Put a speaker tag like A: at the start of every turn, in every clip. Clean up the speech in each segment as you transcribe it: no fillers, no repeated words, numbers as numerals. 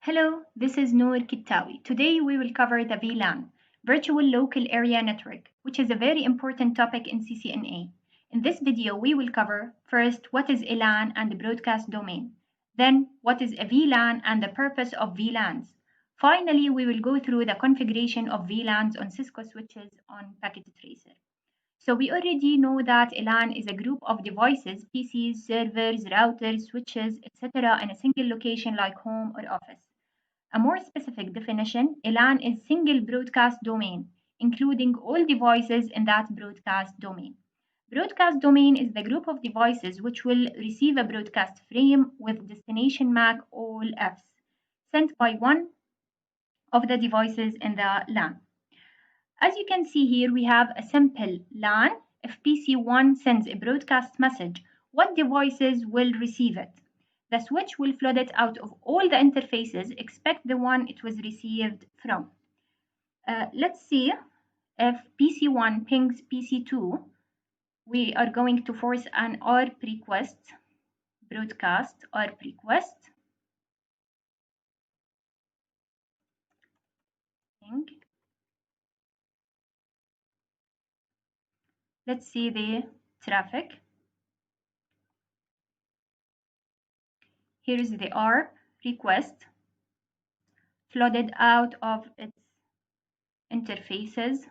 A: Hello, this is Noor Kittawi. Today we will cover the VLAN, Virtual Local Area Network, which is a very important topic in CCNA. In this video, we will cover first what is a LAN and the broadcast domain, then what is a VLAN and the purpose of VLANs. Finally, we will go through the configuration of VLANs on Cisco switches on Packet Tracer. So we already know that a LAN is a group of devices, PCs, servers, routers, switches, etc. in a single location like home or office. A more specific definition, a LAN is single broadcast domain, including all devices in that broadcast domain. Broadcast domain is the group of devices which will receive a broadcast frame with destination MAC all Fs sent by one of the devices in the LAN. As you can see here, we have a simple LAN. If PC1 sends a broadcast message, what devices will receive it? The switch will flood it out of all the interfaces except the one it was received from. Let's see if PC1 pings PC2, we are going to force an ARP request, broadcast ARP request. Let's see the traffic. Here is the ARP request flooded out of its interfaces.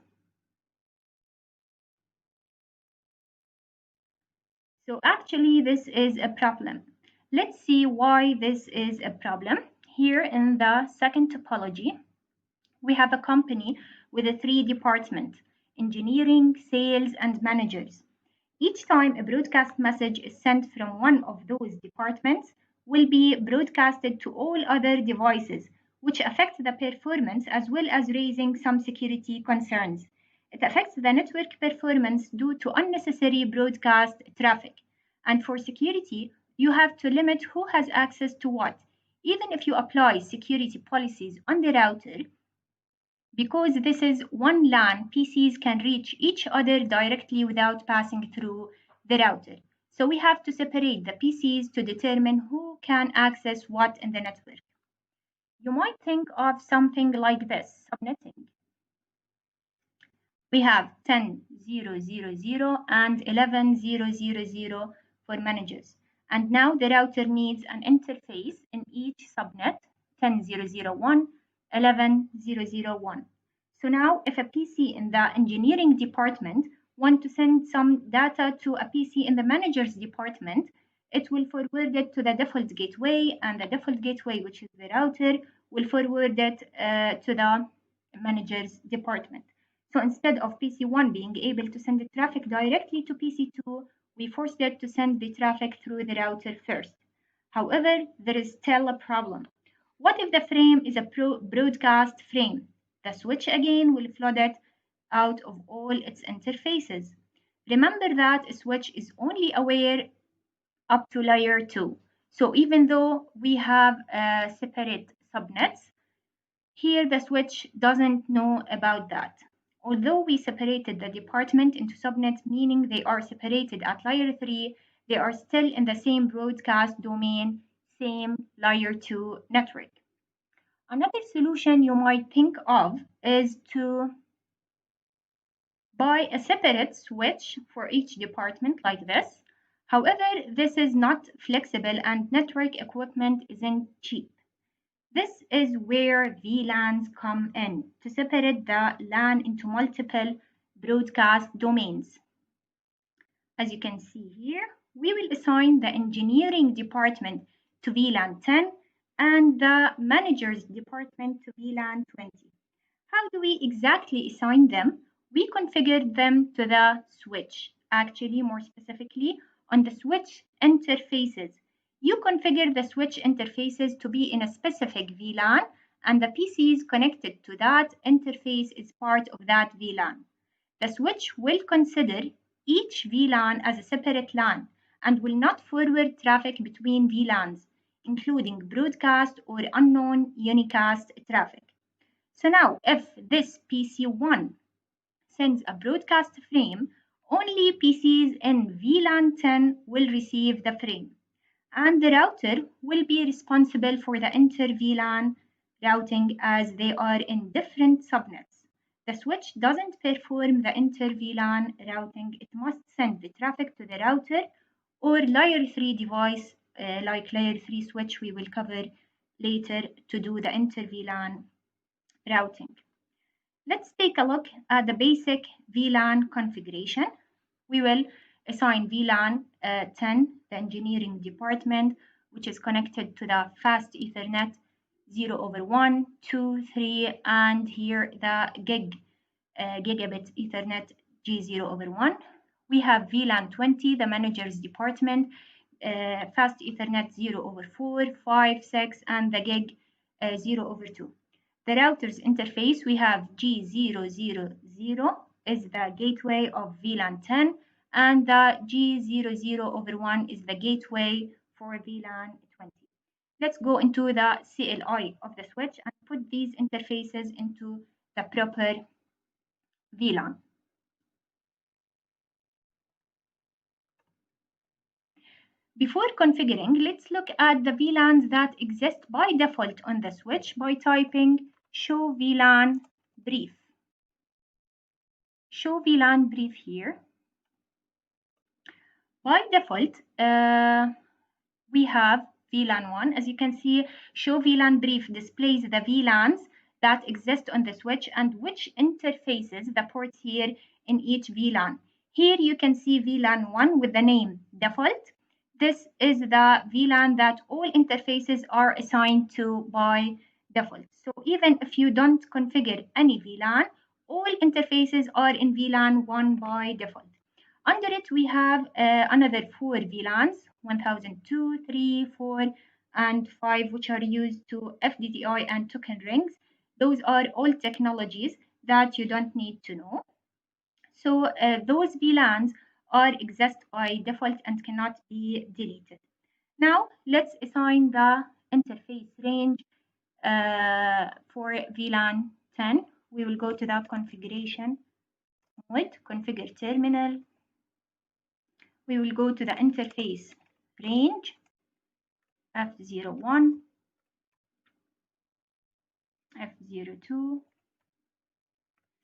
A: So actually this is a problem. Let's see why this is a problem. Here in the second topology, we have a company with a 3 departments: engineering, sales, and managers. Each time a broadcast message is sent from one of those departments will be broadcasted to all other devices, which affect the performance as well as raising some security concerns. It affects the network performance due to unnecessary broadcast traffic. And for security, you have to limit who has access to what. Even if you apply security policies on the router, because this is one LAN, PCs can reach each other directly without passing through the router. So we have to separate the PCs to determine who can access what in the network. You might think of something like this, subnetting. We have 10.0.0.0 and 11.0.0.0 for managers. And now the router needs an interface in each subnet, 10.0.0.1, 11.0.0.1. So now if a PC in the engineering department wants to send some data to a PC in the manager's department, it will forward it to the default gateway, and the default gateway, which is the router, will forward it to the manager's department. So instead of PC1 being able to send the traffic directly to PC2, we forced it to send the traffic through the router first. However, there is still a problem. What if the frame is a broadcast frame? The switch again will flood it out of all its interfaces. Remember that a switch is only aware up to layer 2. So even though we have separate subnets, here the switch doesn't know about that. Although we separated the department into subnets, meaning they are separated at layer 3, they are still in the same broadcast domain, same layer 2 network. Another solution you might think of is to buy a separate switch for each department like this. However, this is not flexible and network equipment isn't cheap. This is where VLANs come in to separate the LAN into multiple broadcast domains. As you can see here, we will assign the engineering department to VLAN 10 and the manager's department to VLAN 20. How do we exactly assign them? We configured them to the switch. Actually, more specifically, on the switch interfaces. You configure the switch interfaces to be in a specific VLAN, and the PCs connected to that interface is part of that VLAN. The switch will consider each VLAN as a separate LAN and will not forward traffic between VLANs, including broadcast or unknown unicast traffic. So now, if this PC1 sends a broadcast frame, only PCs in VLAN 10 will receive the frame, and the router will be responsible for the inter-VLAN routing as they are in different subnets. The switch doesn't perform the inter-VLAN routing. It must send the traffic to the router or layer 3 device like layer 3 switch we will cover later to do the inter-VLAN routing. Let's take a look at the basic VLAN configuration. We will assign VLAN 10, the engineering department, which is connected to the fast Ethernet 0/1, 2, 3, and here the gigabit Ethernet G0/1. We have VLAN 20, the manager's department, fast Ethernet 0/4, 5, 6, and the gig 0/2. The router's interface, we have G000 is the gateway of VLAN 10, and the G00/1 is the gateway for VLAN 20. Let's go into the CLI of the switch and put these interfaces into the proper VLAN. Before configuring, let's look at the VLANs that exist by default on the switch by typing show VLAN brief. Show VLAN brief here. By default, we have VLAN 1. As you can see, show VLAN brief displays the VLANs that exist on the switch and which interfaces the ports here in each VLAN. Here you can see VLAN 1 with the name default. This is the VLAN that all interfaces are assigned to by default. So even if you don't configure any VLAN, all interfaces are in VLAN 1 by default. Under it, we have another 4 VLANs, 1002, 3, 4, and 5, which are used to FDDI and token rings. Those are all technologies that you don't need to know. So those VLANs exist by default and cannot be deleted. Now let's assign the interface range for VLAN 10. We will go to the configuration mode, configure terminal. We will go to the interface range F01, F02,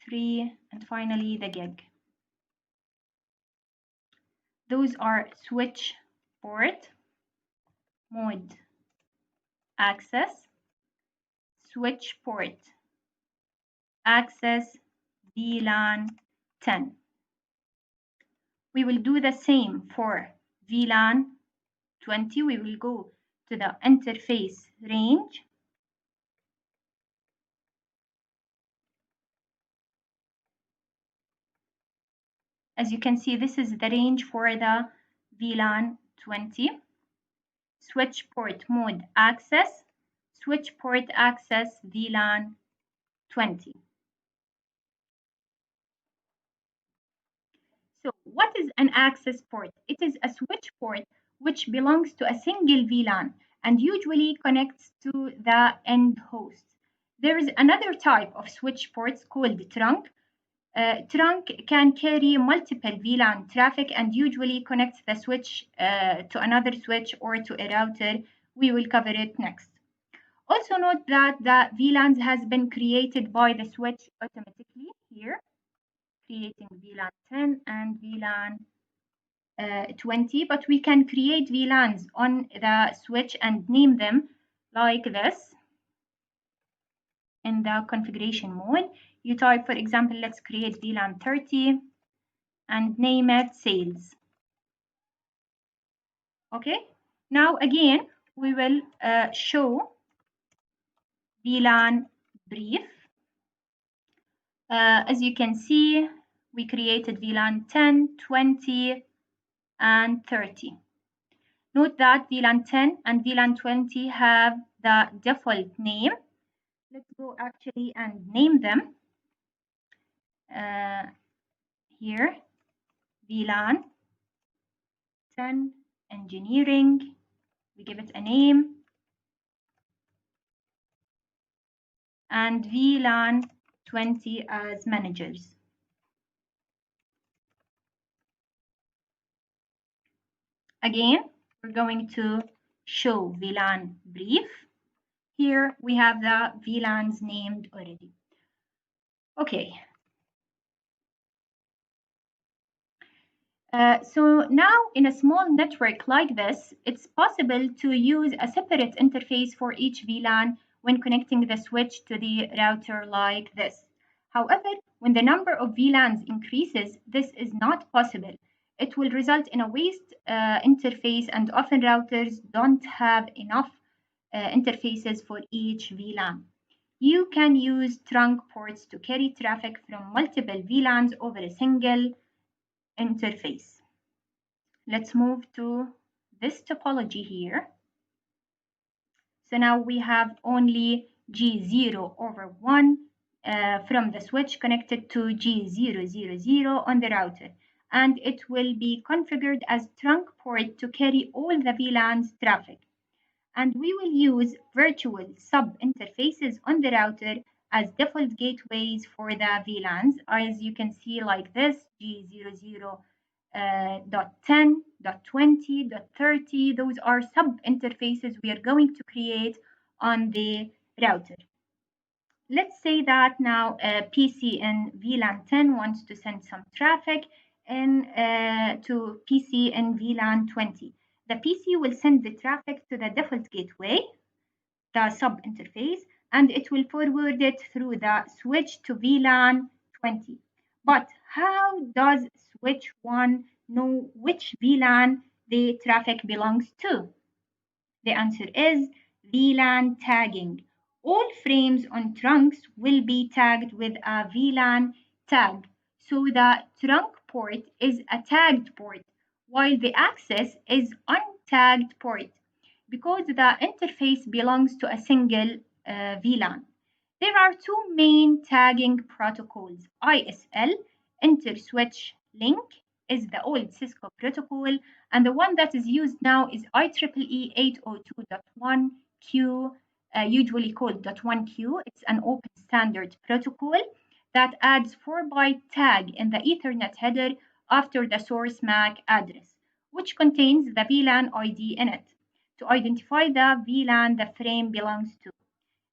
A: 3, and finally the gig. Those are switch port, mode access, switch port access, VLAN 10. We will do the same for VLAN 20. We will go to the interface range. As you can see, this is the range for the VLAN 20. Switch port mode access, switch port access, VLAN 20. So what is an access port? It is a switch port which belongs to a single VLAN and usually connects to the end host. There is another type of switch ports called trunk. Trunk can carry multiple VLAN traffic and usually connects the switch to another switch or to a router. We will cover it next. Also note that the VLANs has been created by the switch automatically here, creating VLAN 10 and VLAN 20, but we can create VLANs on the switch and name them like this in the configuration mode. You type, for example, let's create VLAN 30 and name it sales. Okay, now again, we will show VLAN brief. As you can see, we created VLAN 10, 20, and 30. Note that VLAN 10 and VLAN 20 have the default name. Let's go actually and name them. Here, VLAN 10 engineering, we give it a name, and VLAN 20 as managers. Again, we're going to show VLAN brief. Here we have the VLANs named already. Okay. So now in a small network like this, it's possible to use a separate interface for each VLAN when connecting the switch to the router like this. However, when the number of VLANs increases, this is not possible. It will result in a waste interface, and often routers don't have enough interfaces for each VLAN. You can use trunk ports to carry traffic from multiple VLANs over a single interface. Let's move to this topology here. So now we have only G0 over 1 from the switch connected to G000 on the router. And it will be configured as trunk port to carry all the VLAN's traffic. And we will use virtual sub-interfaces on the router as default gateways for the VLANs, as you can see like this, G00 .10, .20, .30. Those are sub-interfaces we are going to create on the router. Let's say that now a PC in VLAN 10 wants to send some traffic to PC in VLAN 20. The PC will send the traffic to the default gateway, the sub-interface, and it will forward it through the switch to VLAN 20. But how does switch 1 know which VLAN the traffic belongs to? The answer is VLAN tagging. All frames on trunks will be tagged with a VLAN tag. So the trunk port is a tagged port, while the access is untagged port, because the interface belongs to a single VLAN. There are two main tagging protocols. ISL, Inter-Switch Link, is the old Cisco protocol, and the one that is used now is IEEE 802.1q, usually called .1q. It's an open standard protocol that adds 4-byte tag in the Ethernet header after the source MAC address, which contains the VLAN ID in it, to identify the VLAN the frame belongs to.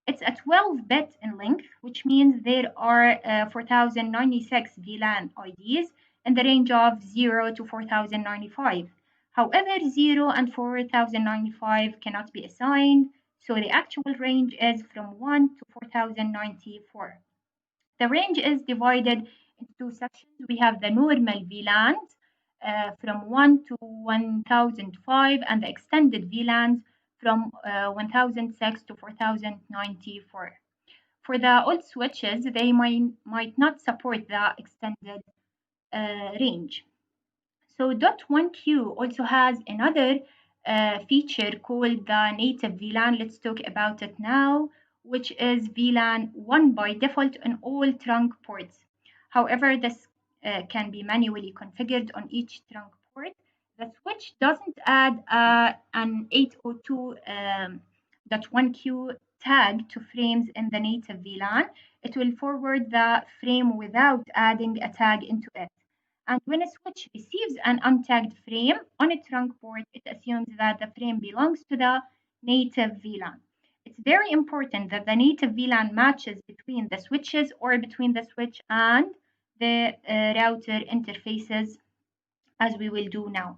A: It's a 12-bit in length, which means there are 4096 VLAN IDs in the range of 0 to 4095. However, 0 and 4095 cannot be assigned, so the actual range is from 1 to 4094. The range is divided into two sections. We have the normal VLANs from 1 to 1005 and the extended VLANs from 1006 to 4094. For the old switches, they might not support the extended range. So .1q also has another feature called the native VLAN. Let's talk about it now, which is VLAN 1 by default on all trunk ports. However, this can be manually configured on each trunk port. The switch doesn't add an 802.1q tag to frames in the native VLAN. It will forward the frame without adding a tag into it. And when a switch receives an untagged frame on a trunk port, it assumes that the frame belongs to the native VLAN. It's very important that the native VLAN matches between the switches or between the switch and the router interfaces, as we will do now.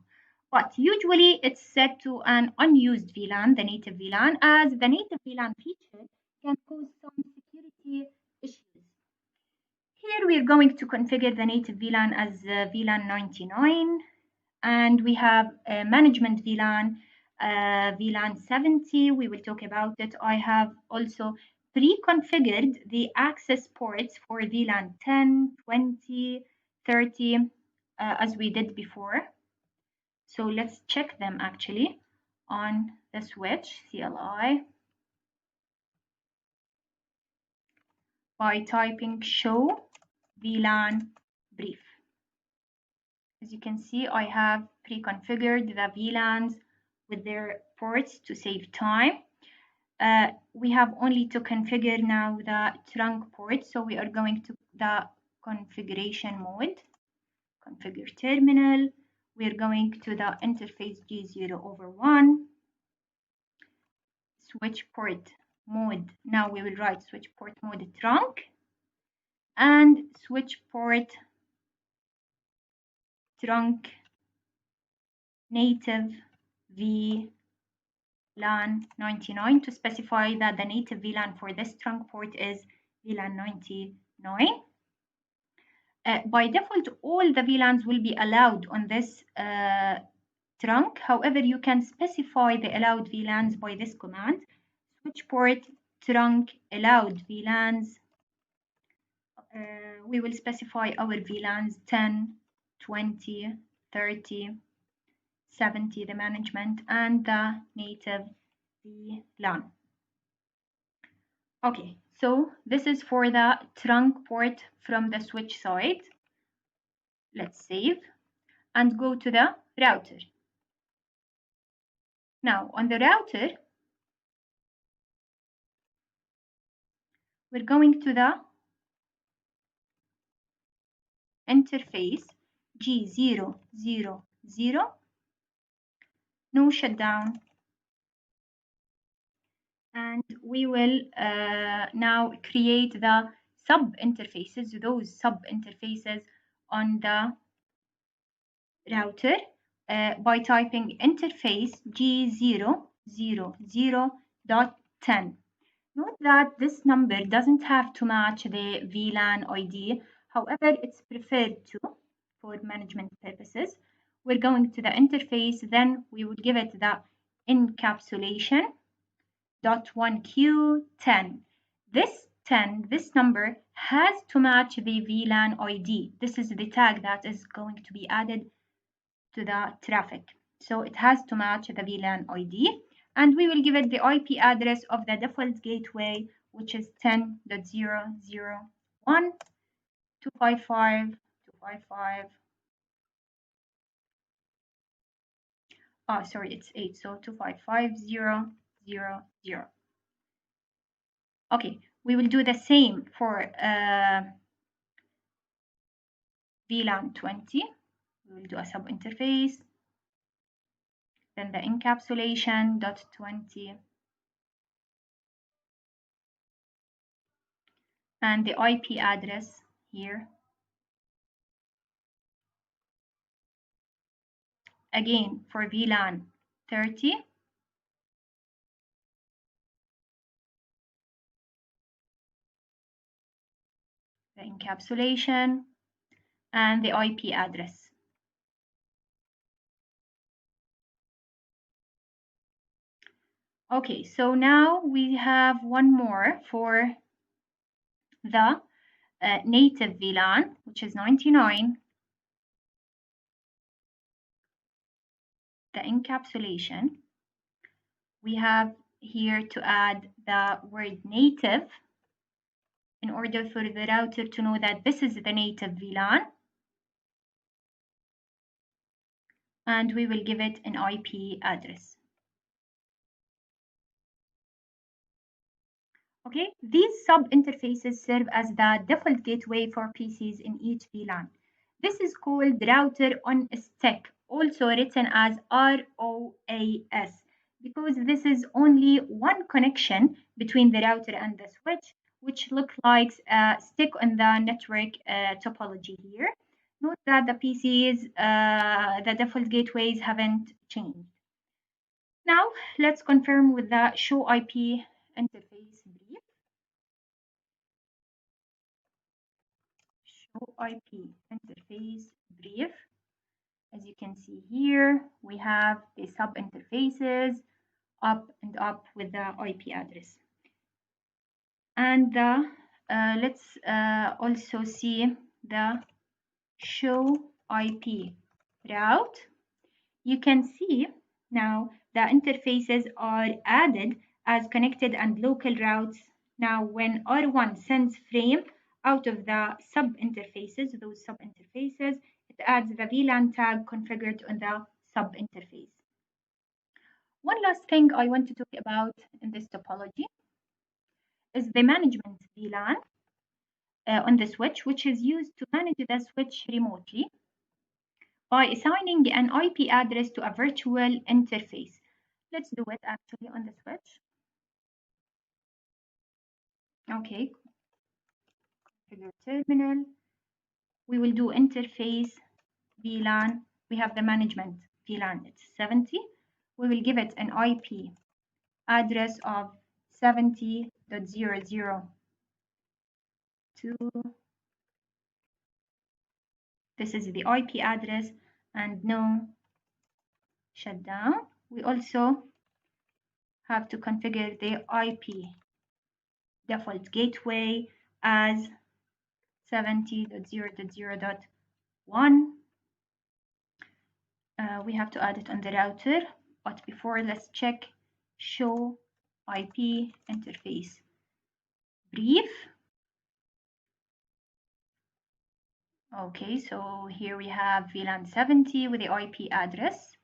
A: But usually it's set to an unused VLAN, the native VLAN, as the native VLAN feature can cause some security issues. Here we are going to configure the native VLAN as VLAN 99, and we have a management VLAN, VLAN 70. We will talk about it. I have also pre-configured the access ports for VLAN 10, 20, 30, as we did before. So let's check them actually on the switch CLI by typing show VLAN brief. As you can see, I have pre-configured the VLANs with their ports to save time. We have only to configure now the trunk port, so we are going to the configuration mode, configure terminal. We are going to the interface G0 over 1, switch port mode. Now we will write switch port mode trunk and switch port trunk native VLAN 99 to specify that the native VLAN for this trunk port is VLAN 99. By default, all the VLANs will be allowed on this trunk. However, you can specify the allowed VLANs by this command: switch port trunk allowed VLANs. We will specify our VLANs 10, 20, 30, 70, the management, and the native VLAN. Okay, so this is for the trunk port from the switch side. Let's save and go to the router. Now on the router, we're going to the interface G000, no shutdown, and we will now create the sub interfaces, those sub interfaces on the router by typing interface G000.10. Note that this number doesn't have to match the VLAN ID. However, it's preferred to for management purposes. We're going to the interface, then we will give it the encapsulation.1q10. This 10, this number has to match the VLAN ID. This is the tag that is going to be added to the traffic. So it has to match the VLAN ID. And we will give it the IP address of the default gateway, which is 10.001.255.255. Oh, sorry, it's 8, so 255.0.0.0. Okay, we will do the same for VLAN 20. We will do a sub interface, then the encapsulation.20, and the IP address here. Again, for VLAN 30, the encapsulation and the IP address. Okay, so now we have one more for the native VLAN, which is 99, the encapsulation. We have here to add the word native in order for the router to know that this is the native VLAN. And we will give it an IP address. Okay, these sub-interfaces serve as the default gateway for PCs in each VLAN. This is called router on a stick, also written as ROAS, because this is only one connection between the router and the switch, which looks like a stick on the network topology here. Note that the PCs, the default gateways haven't changed. Now, let's confirm with the show IP interface brief. Show IP interface brief. As you can see here, we have the sub interfaces up and up with the IP address. And let's also see the show IP route. You can see now the interfaces are added as connected and local routes. Now when R1 sends frame out of the sub interfaces, those sub interfaces, it adds the VLAN tag configured on the sub interface. One last thing I want to talk about in this topology is the management VLAN on the switch, which is used to manage the switch remotely by assigning an IP address to a virtual interface. Let's do it actually on the switch. Okay, configure terminal. We will do interface VLAN. We have the management VLAN, it's 70. We will give it an IP address of 70.0.0.2. This is the IP address and no shutdown. We also have to configure the IP default gateway as 70.0.0.1. We have to add it on the router, but before, let's check show IP interface brief. Okay, so here we have VLAN 70 with the IP address.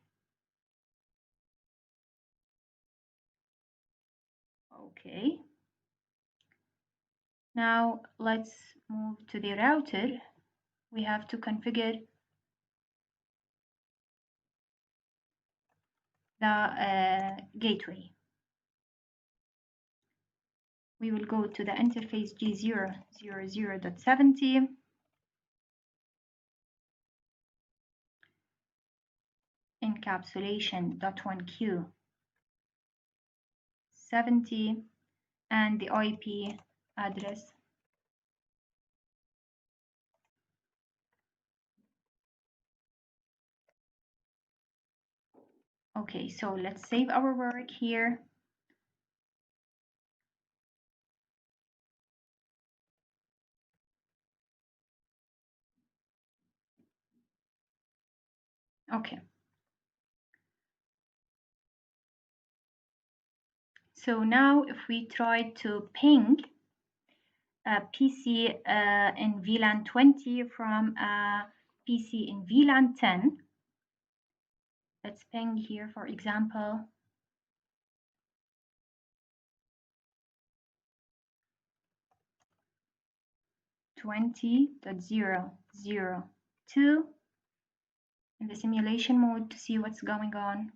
A: Okay. Now let's move to the router. We have to configure the gateway. We will go to the interface G0.0.0.70. encapsulation.1q 70 and the IP address. Okay, so let's save our work here. Okay. So now if we try to ping a PC in VLAN 20 from a PC in VLAN 10, let's ping here, for example, 20.0.0.2 in the simulation mode to see what's going on.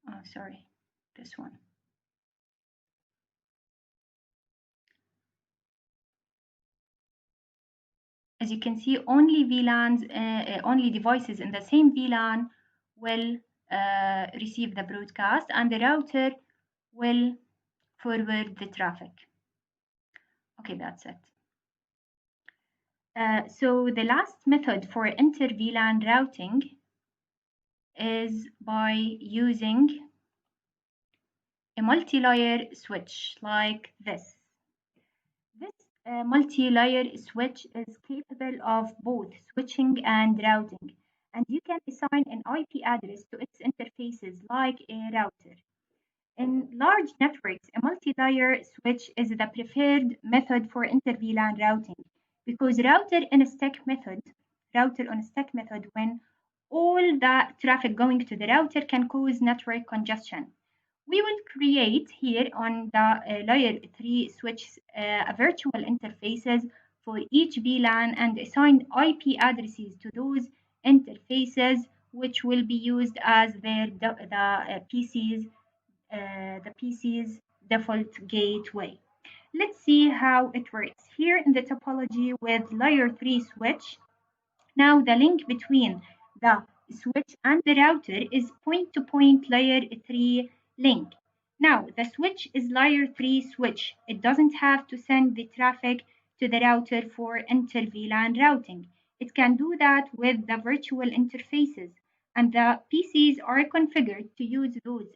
A: Oh, sorry, this one. As you can see, only VLANs, only devices in the same VLAN will receive the broadcast, and the router will forward the traffic. Okay, that's it. So the last method for inter-VLAN routing is by using a multi-layer switch like this. This multi-layer switch is capable of both switching and routing, and you can assign an IP address to its interfaces like a router. In large networks, a multi-layer switch is the preferred method for inter-VLAN routing because router on a stack method, when all the traffic going to the router can cause network congestion. We will create here on the layer 3 switch a virtual interfaces for each VLAN and assign IP addresses to those interfaces, which will be used as the PC's default gateway. Let's see how it works. Here in the topology with layer 3 switch, now the link between the switch and the router is point-to-point layer 3 link. Now the switch is layer 3 switch. It doesn't have to send the traffic to the router for inter-VLAN routing. It can do that with the virtual interfaces, and the PCs are configured to use those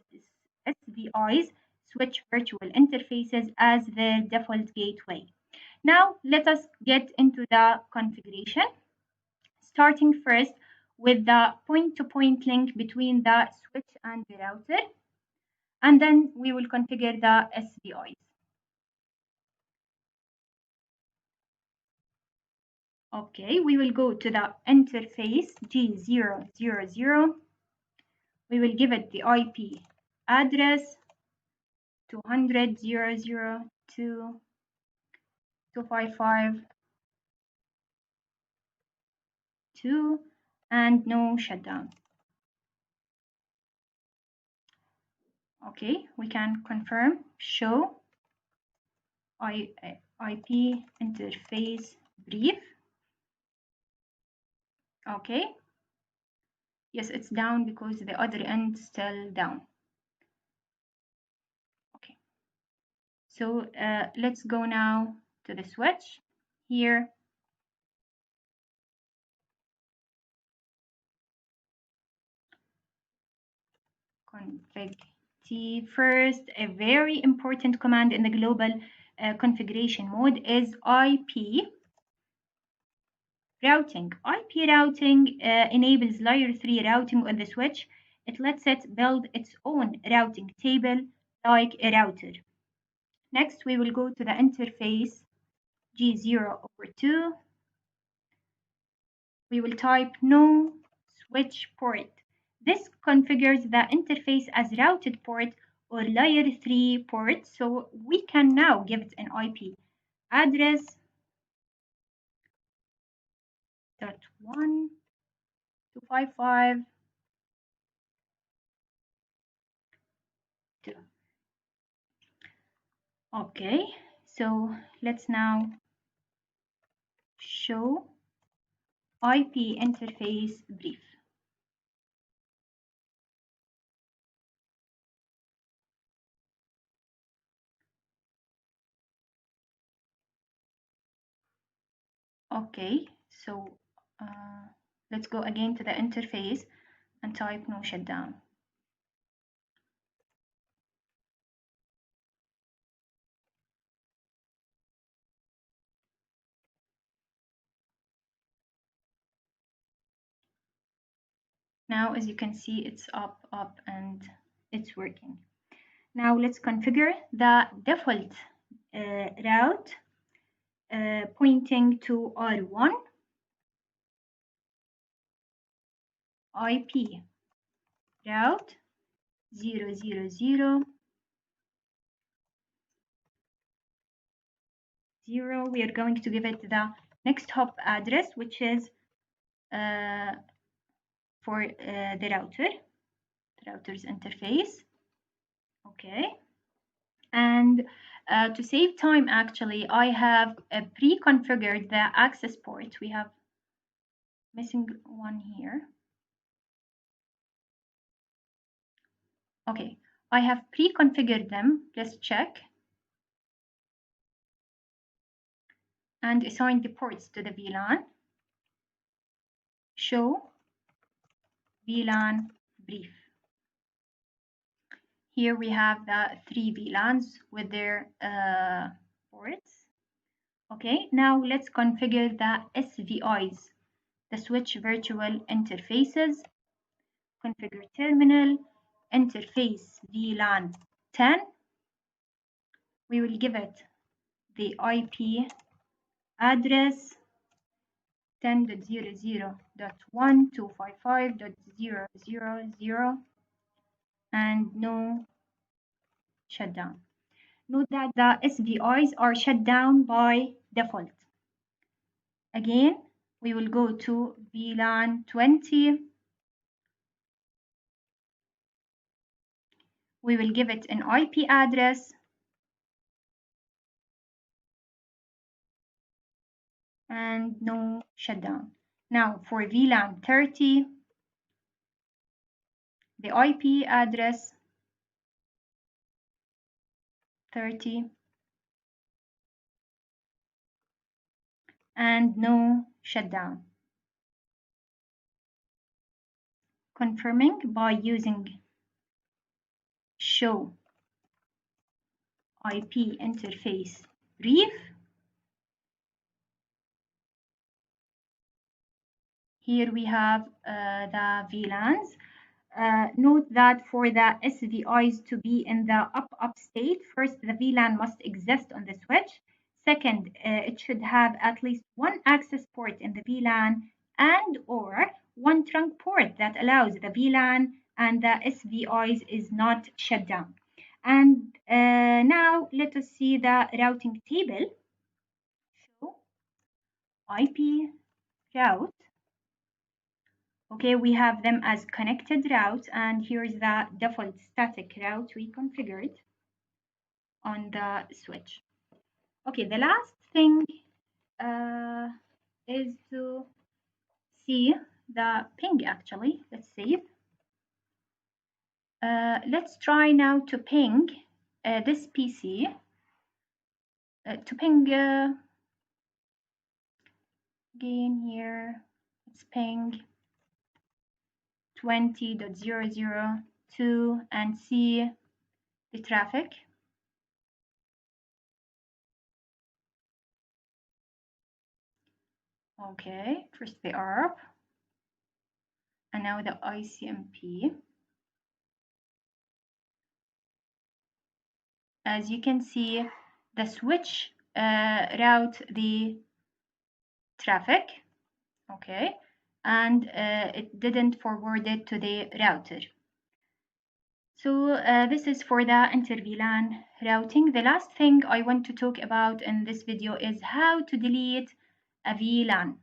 A: SVIs, switch virtual interfaces, as their default gateway. Now let us get into the configuration, starting first with the point-to-point link between the switch and the router, and then we will configure the SVIs. Okay, we will go to the interface G0.0.0. We will give it the IP address 200.0.0.255.2 and no shutdown. Okay, we can confirm show IP interface brief. Okay, yes, it's down because the other end still down. Okay, so let's go now to the switch here. Config T first. A very important command in the global configuration mode is IP routing. IP routing enables layer 3 routing on the switch. It lets it build its own routing table like a router. Next, we will go to the interface G0/2. We will type no switch port. This configures the interface as routed port or layer 3 port, so we can now give it an IP address .1.255.2. Okay, so let's now show IP interface brief. Okay, so let's go again to the interface and type no shutdown. Now, as you can see, it's up, and it's working. Now let's configure the default route pointing to R1 IP route 000 0. We are going to give it the next hop address, which is for the router's interface. Okay, and to save time, actually, I have pre-configured the access port. We have missing one here. Okay, I have pre-configured them. Let's check. And assign the ports to the VLAN. Show VLAN brief. Here we have the 3 VLANs with their ports. Okay, now let's configure the SVIs, the switch virtual interfaces. Configure terminal, interface VLAN 10. We will give it the IP address 10.00.1.255.000 and no shutdown. Note that the SVIs are shut down by default. Again, we will go to VLAN 20. We will give it an IP address and no shutdown. Now for VLAN 30, the IP address 30 and no shutdown. Confirming by using show IP interface brief. Here we have the VLANs. Note that for the SVIs to be in the up state, first the VLAN must exist on the switch. Second, it should have at least one access port in the VLAN and or one trunk port that allows the VLAN and the SVIs is not shut down. And now let us see the routing table. Show IP route Okay, we have them as connected routes, and here's the default static route we configured on the switch. Okay, the last thing is to see the ping actually. Let's save. Let's try now to ping this PC, to ping again here. Let's ping 20.002 and see the traffic. Okay, first the ARP and now the ICMP. As you can see, the switch route the traffic, okay, and it didn't forward it to the router. So this is for the inter-VLAN routing. The last thing I want to talk about in this video is how to delete a VLAN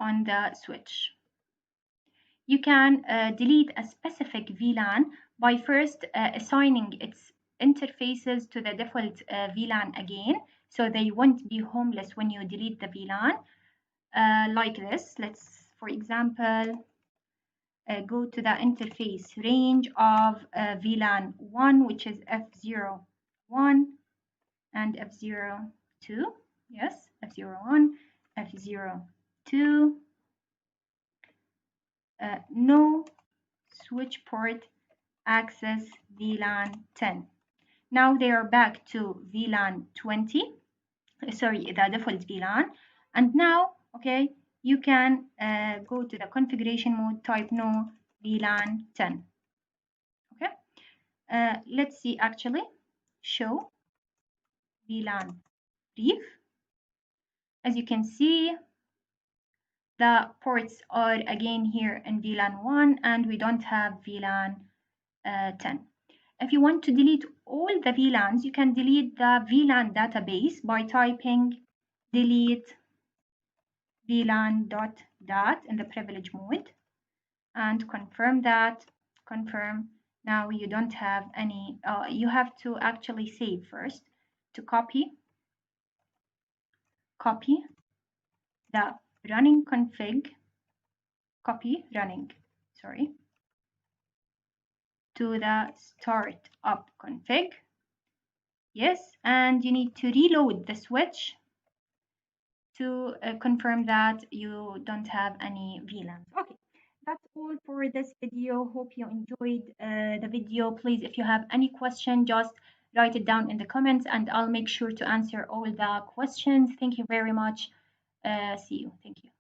A: on the switch. You can delete a specific VLAN by first assigning its interfaces to the default VLAN again, so they won't be homeless when you delete the VLAN. Like this, let's, for example, go to the interface range of VLAN 1, which is F01 and F02. Yes, F01, F02. No switch port access VLAN 10. Now they are back to VLAN 20, sorry, the default VLAN. And now, okay, you can go to the configuration mode, type no VLAN 10. Okay, let's see actually, show VLAN brief. As you can see, the ports are again here in VLAN 1 and we don't have VLAN 10. If you want to delete all the VLANs, you can delete the VLAN database by typing delete VLAN dot in the privilege mode and confirm that, confirm. Now you don't have any, you have to actually save first to copy the running config, copy running, sorry, to the startup config. Yes, and you need to reload the switch to confirm that you don't have any VLANs. Okay, that's all for this video. Hope you enjoyed the video. Please, if you have any question, just write it down in the comments and I'll make sure to answer all the questions. Thank you very much. See you. Thank you.